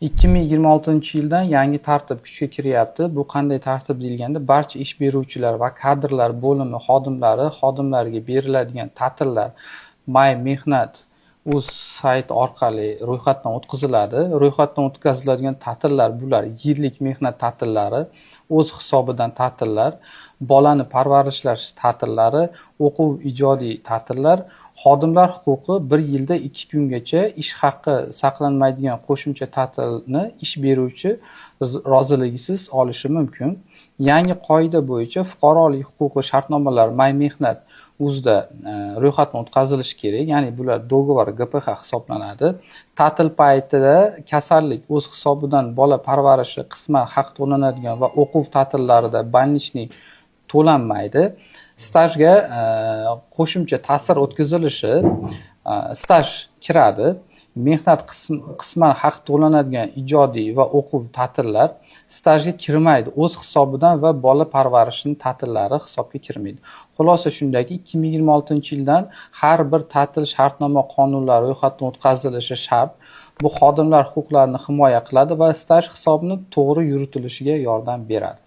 2026-yildan yangi tartib kuchga kiryapti. Bu qanday tartib deyilganda, barcha ish beruvchilar va kadrlar bo'limi xodimlariga beriladigan ta'tillar My Mehnat uz sayt orqali ro'yxatdan o'tkaziladi. Ro'yxatdan o'tkaziladigan ta'tillar bular yillik mehnat ta'tillari, o'z hisobidan ta'tillar, bolani parvarishlash ta'tillari, o'quv ijodiy ta'tillar, xodimlar huquqi 1 yilda 2 kungacha ish haqqi saqlanmaydigan qo'shimcha ta'tilni ish beruvchi roziligisiz olishi mumkin. Yangi qoida bo'yicha fuqarolik huquqi shartnomalar My Mehnat uzda ro'yxatdan o'tkazilishi kerak. Ya'ni bular dogovor GPH hisoblanadi. Ta'til paytida kasallik o'z hisobidan bola parvarishi qisman haq to'lanadigan va o'quv ta'tillarida больничный to'lanmaydi. Stajga qo'shimcha ta'sir o'tkazilishi staj kiradi. Mehnat qisman haq to'lanadigan ijodiy va o'quv ta'tillar stajga kirmaydi. O'z hisobidan va bola parvarishining ta'tillari hisobga kirmaydi. Xulosa shundaki, 2026-yildan har bir ta'til shartnoma qonunlari ro'yxatdan o'tkazilishi shart. Bu xodimlar huquqlarini himoya qiladi va staj hisobini to'g'ri yuritilishiga yordam beradi.